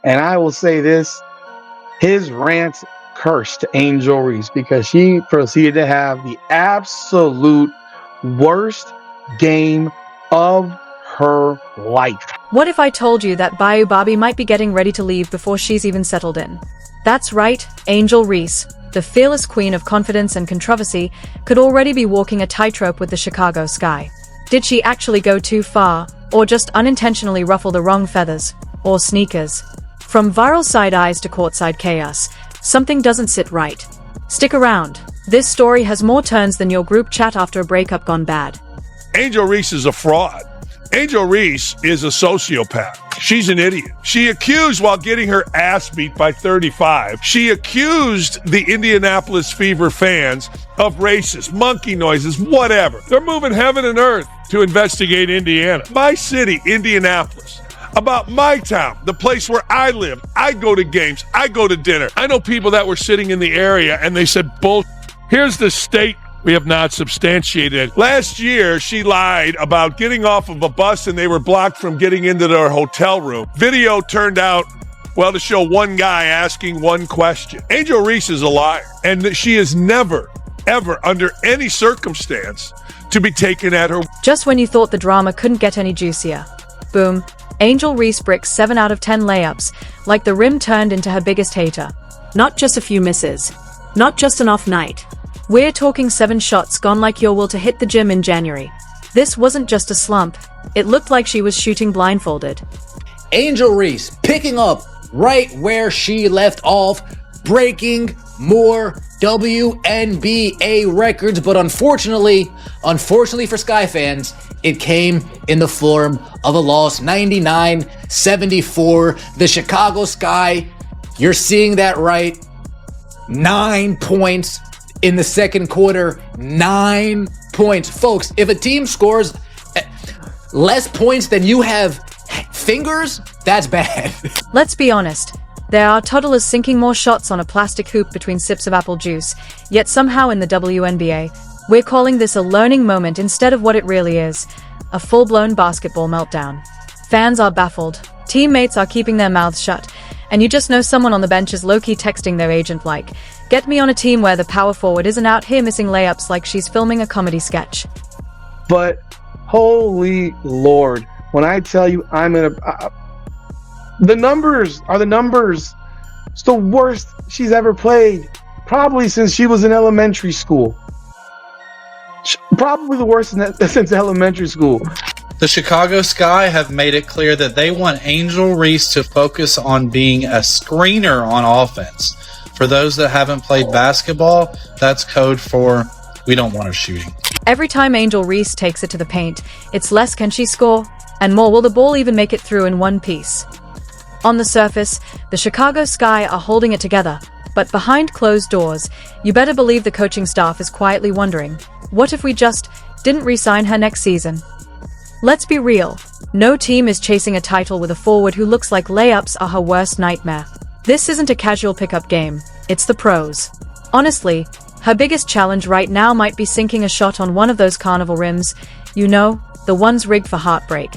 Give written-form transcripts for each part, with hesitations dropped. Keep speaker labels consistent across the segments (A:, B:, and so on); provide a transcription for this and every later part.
A: And I will say this, his rant cursed Angel Reese because she proceeded to have the absolute worst game of her life.
B: What if I told you that Bayou Barbie might be getting ready to leave before she's even settled in? That's right, Angel Reese, the fearless queen of confidence and controversy, could already be walking a tightrope with the Chicago Sky. Did she actually go too far, or just unintentionally ruffle the wrong feathers, or sneakers? From viral side eyes to courtside chaos, something doesn't sit right. Stick around. This story has more turns than your group chat after a breakup gone bad.
C: Angel Reese is a fraud. Angel Reese is a sociopath. She's an idiot. She accused, while getting her ass beat by 35, she accused the Indianapolis Fever fans of racist, monkey noises, whatever. They're moving heaven and earth to investigate Indiana. My city, Indianapolis. About my town, the place where I live. I go to games. I go to dinner. I know people that were sitting in the area and they said, bull. Here's the state we have not substantiated. Last year, she lied about getting off of a bus and they were blocked from getting into their hotel room. Video turned out, well, to show one guy asking one question. Angel Reese is a liar, and she is never, ever, under any circumstance, to be taken at her.
B: Just when you thought the drama couldn't get any juicier. Boom. Angel Reese bricks 7 out of 10 layups, like the rim turned into her biggest hater. Not just a few misses. Not just an off night. We're talking 7 shots gone like your will to hit the gym in January. This wasn't just a slump. It looked like she was shooting blindfolded.
D: Angel Reese picking up right where she left off, breaking more WNBA records, but unfortunately for Sky fans, it came in the form of a loss, 99-74. The Chicago Sky, you're seeing that right, 9 points in the second quarter, 9 points. Folks, if a team scores less points than you have fingers, that's bad.
B: Let's be honest. There are toddlers sinking more shots on a plastic hoop between sips of apple juice, yet somehow in the WNBA, we're calling this a learning moment instead of what it really is, a full-blown basketball meltdown. Fans are baffled, teammates are keeping their mouths shut, and you just know someone on the bench is low-key texting their agent like, get me on a team where the power forward isn't out here missing layups like she's filming a comedy sketch.
A: But holy Lord, when I tell you the numbers are the numbers. It's the worst she's ever played, probably since she was in elementary school. Probably the worst since elementary school.
E: The Chicago Sky have made it clear that they want Angel Reese to focus on being a screener on offense. For those that haven't played basketball, that's code for we don't want her shooting.
B: Every time Angel Reese takes it to the paint, it's less can she score, and more will the ball even make it through in one piece. On the surface, the Chicago Sky are holding it together, but behind closed doors, you better believe the coaching staff is quietly wondering, what if we just didn't re-sign her next season? Let's be real, no team is chasing a title with a forward who looks like layups are her worst nightmare. This isn't a casual pickup game, it's the pros. Honestly, her biggest challenge right now might be sinking a shot on one of those carnival rims, you know, the ones rigged for heartbreak.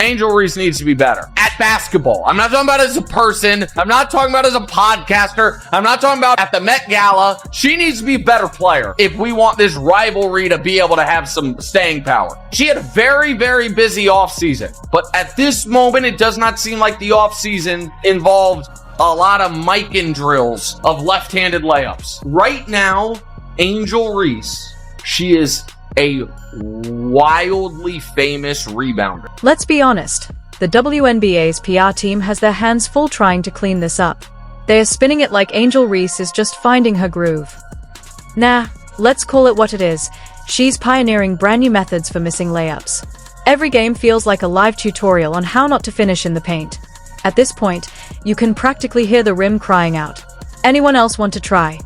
F: Angel Reese needs to be better at basketball. I'm not talking about as a person. I'm not talking about as a podcaster. I'm not talking about at the Met Gala. She needs to be a better player if we want this rivalry to be able to have some staying power. She had a very, very busy offseason, but at this moment, it does not seem like the offseason involved a lot of Mikan drills of left-handed layups. Right now, Angel Reese, she is a wildly famous rebounder.
B: Let's be honest, the WNBA's PR team has their hands full trying to clean this up. They are spinning it like Angel Reese is just finding her groove. Nah, let's call it what it is. She's pioneering brand new methods for missing layups. Every game feels like a live tutorial on how not to finish in the paint. At this point, you can practically hear the rim crying out. Anyone else want to try?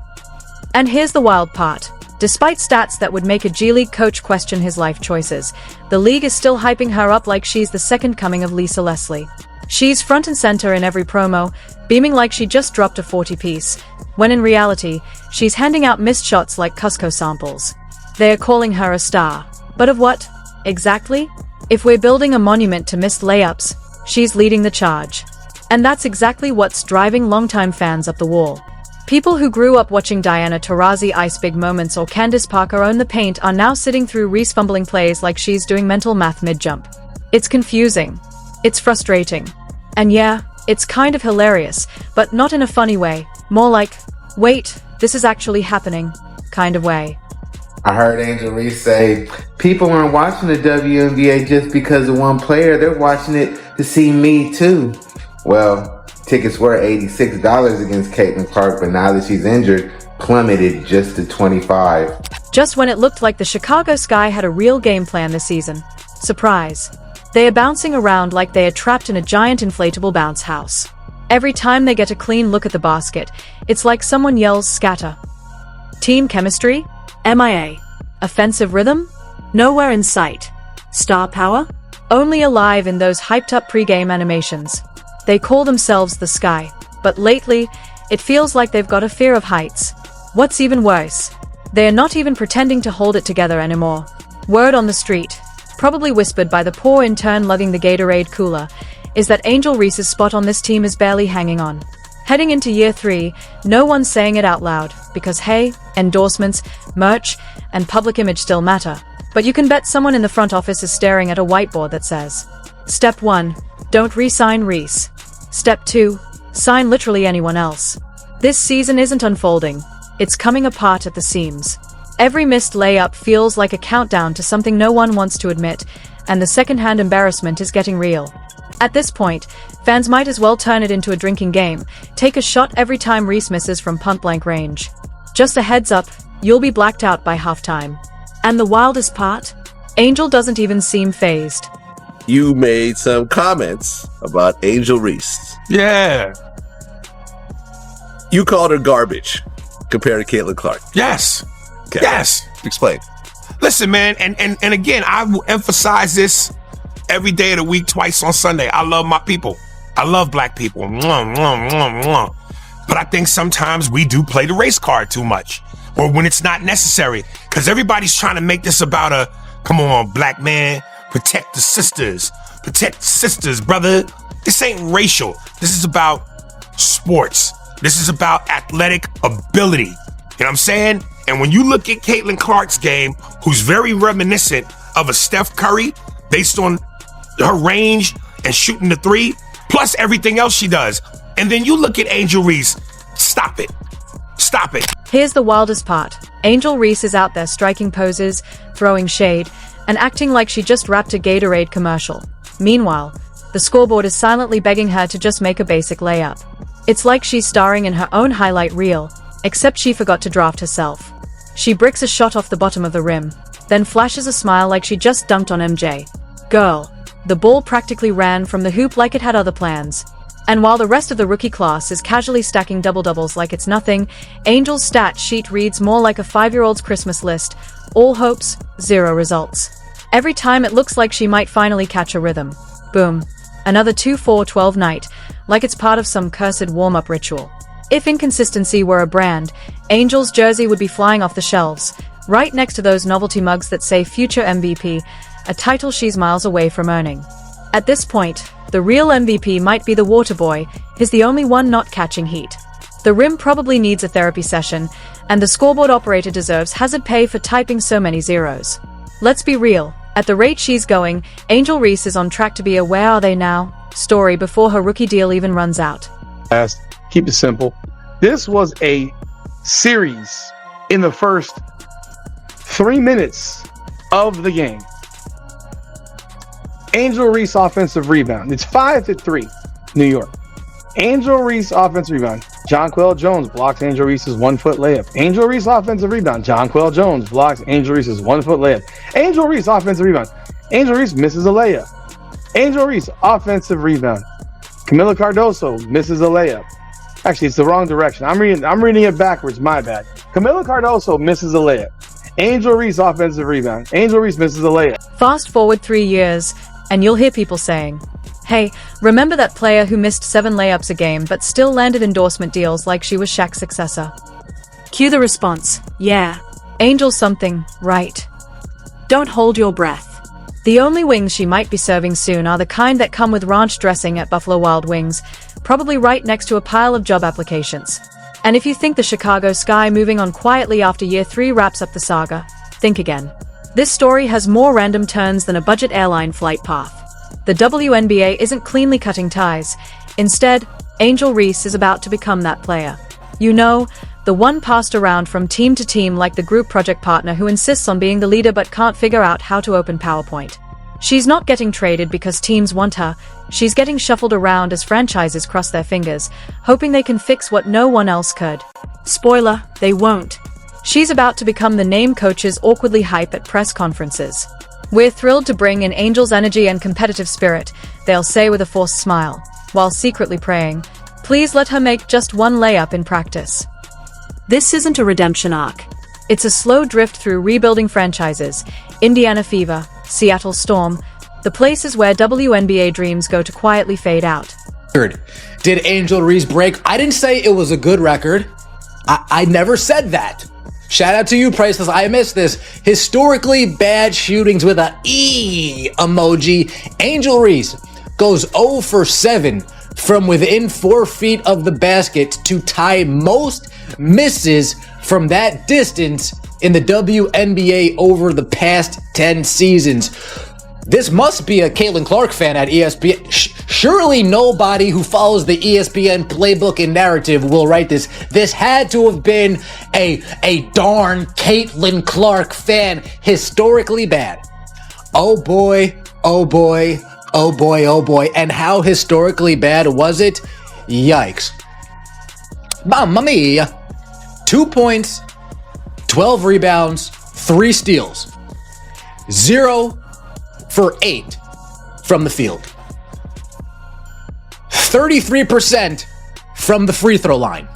B: And here's the wild part. Despite stats that would make a G League coach question his life choices, the league is still hyping her up like she's the second coming of Lisa Leslie. She's front and center in every promo, beaming like she just dropped a 40-piece, when in reality, she's handing out missed shots like Cusco samples. They are calling her a star. But of what? Exactly? If we're building a monument to missed layups, she's leading the charge. And that's exactly what's driving longtime fans up the wall. People who grew up watching Diana Taurasi ice big moments or Candace Parker own the paint are now sitting through Reese fumbling plays like she's doing mental math mid-jump. It's confusing. It's frustrating. And yeah, it's kind of hilarious, but not in a funny way. More like, wait, this is actually happening kind of way.
G: I heard Angel Reese say, people aren't watching the WNBA just because of one player. They're watching it to see me too. Well, tickets were $86 against Caitlin Clark, but now that she's injured, plummeted just to $25.
B: Just when it looked like the Chicago Sky had a real game plan this season. Surprise. They are bouncing around like they are trapped in a giant inflatable bounce house. Every time they get a clean look at the basket, it's like someone yells scatter. Team chemistry? MIA. Offensive rhythm? Nowhere in sight. Star power? Only alive in those hyped-up pre-game animations. They call themselves the Sky, but lately, it feels like they've got a fear of heights. What's even worse? They are not even pretending to hold it together anymore. Word on the street, probably whispered by the poor intern lugging the Gatorade cooler, is that Angel Reese's spot on this team is barely hanging on. Heading into year 3, no one's saying it out loud, because hey, endorsements, merch, and public image still matter. But you can bet someone in the front office is staring at a whiteboard that says, Step 1, don't re-sign Reese. Step 2, sign literally anyone else. This season isn't unfolding, it's coming apart at the seams. Every missed layup feels like a countdown to something no one wants to admit, and the second-hand embarrassment is getting real. At this point, fans might as well turn it into a drinking game, take a shot every time Reese misses from point-blank range. Just a heads up, you'll be blacked out by halftime. And the wildest part? Angel doesn't even seem fazed.
H: You made some comments about Angel Reese.
C: Yeah.
H: You called her garbage compared to Caitlin Clark.
I: Yes.
H: Okay.
I: Yes.
H: Explain.
I: Listen, man, and again, I will emphasize this every day of the week, twice on Sunday. I love my people. I love black people. Mwah, mwah, mwah, mwah. But I think sometimes we do play the race card too much, or when it's not necessary, because everybody's trying to make this about a, come on, black man, protect the sisters, brother. This ain't racial. This is about sports. This is about athletic ability. You know what I'm saying? And when you look at Caitlin Clark's game, who's very reminiscent of a Steph Curry, based on her range and shooting the three, plus everything else she does. And then you look at Angel Reese. Stop it. Stop it.
B: Here's the wildest part. Angel Reese is out there striking poses, throwing shade, and acting like she just wrapped a Gatorade commercial. Meanwhile, the scoreboard is silently begging her to just make a basic layup. It's like she's starring in her own highlight reel, except she forgot to draft herself. She bricks a shot off the bottom of the rim, then flashes a smile like she just dunked on MJ. Girl, the ball practically ran from the hoop like it had other plans. And while the rest of the rookie class is casually stacking double-doubles like it's nothing, Angel's stat sheet reads more like a 5-year-old's Christmas list. All hopes, zero results. Every time it looks like she might finally catch a rhythm. Boom. Another 2-4-12 night, like it's part of some cursed warm-up ritual. If inconsistency were a brand, Angel's jersey would be flying off the shelves, right next to those novelty mugs that say Future MVP, a title she's miles away from earning. At this point, the real MVP might be the water boy, he's the only one not catching heat. The rim probably needs a therapy session, and the scoreboard operator deserves hazard pay for typing so many zeros. Let's be real, at the rate she's going, Angel Reese is on track to be a "where are they now?" story before her rookie deal even runs out.
A: Keep it simple. This was a series in the first 3 minutes of the game. Angel Reese offensive rebound. It's 5-3, New York. Angel Reese offensive rebound. Jonquel Jones blocks Angel Reese's 1-foot layup. Angel Reese offensive rebound. Jonquel Jones blocks Angel Reese's 1-foot layup. Angel Reese offensive rebound. Angel Reese misses a layup. Angel Reese offensive rebound. Camila Cardoso misses a layup. Actually, it's the wrong direction. I'm reading it backwards. My bad. Camila Cardoso misses a layup. Angel Reese offensive rebound. Angel Reese misses a layup.
B: Fast forward 3 years, and you'll hear people saying, "Hey, remember that player who missed 7 layups a game but still landed endorsement deals like she was Shaq's successor?" Cue the response, "Yeah, Angel something, right?" Don't hold your breath. The only wings she might be serving soon are the kind that come with ranch dressing at Buffalo Wild Wings, probably right next to a pile of job applications. And if you think the Chicago Sky moving on quietly after year 3 wraps up the saga, think again. This story has more random turns than a budget airline flight path. The WNBA isn't cleanly cutting ties. Instead, Angel Reese is about to become that player. You know, the one passed around from team to team like the group project partner who insists on being the leader but can't figure out how to open PowerPoint. She's not getting traded because teams want her, she's getting shuffled around as franchises cross their fingers, hoping they can fix what no one else could. Spoiler, they won't. She's about to become the name coaches awkwardly hype at press conferences. We're thrilled to bring in Angel's energy and competitive spirit, they'll say with a forced smile, while secretly praying, please let her make just one layup in practice. This isn't a redemption arc. It's a slow drift through rebuilding franchises, Indiana Fever, Seattle Storm, the places where WNBA dreams go to quietly fade out.
D: Did Angel Reese break? I didn't say it was a good record. I never said that. Shout out to you, Priceless. I missed this. Historically bad shootings with a E emoji. Angel Reese goes 0 for 7 from within 4 feet of the basket to tie most misses from that distance in the WNBA over the past 10 seasons. This must be a Caitlin Clark fan at ESPN. Surely nobody who follows the ESPN playbook and narrative will write this. This had to have been a darn Caitlin Clark fan. Historically bad. Oh boy, oh boy, oh boy, oh boy. And how historically bad was it? Yikes. Mamma mia. 2 points, 12 rebounds, 3 steals. 0 for 8 from the field. 33% from the free throw line.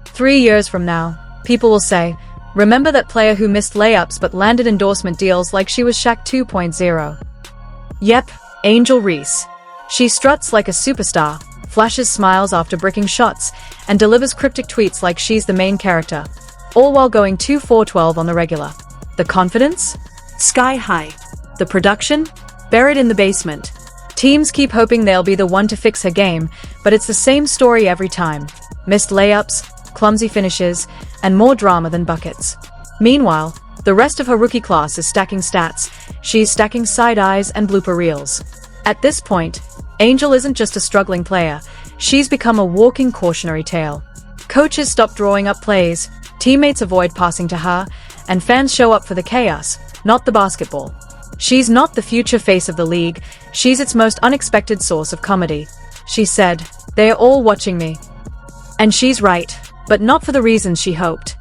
B: 3 years from now, people will say, remember that player who missed layups but landed endorsement deals like she was Shaq 2.0. Yep, Angel Reese. She struts like a superstar, flashes smiles after bricking shots, and delivers cryptic tweets like she's the main character, all while going 2-for-12 on the regular. The confidence? Sky high. The production? Buried in the basement. Teams keep hoping they'll be the one to fix her game, but it's the same story every time. Missed layups, clumsy finishes, and more drama than buckets. Meanwhile, the rest of her rookie class is stacking stats. She's stacking side eyes and blooper reels. At this point, Angel isn't just a struggling player, she's become a walking cautionary tale. Coaches stop drawing up plays, teammates avoid passing to her, and fans show up for the chaos, not the basketball. She's not the future face of the league, she's its most unexpected source of comedy. She said, "They're all watching me." And she's right, but not for the reasons she hoped.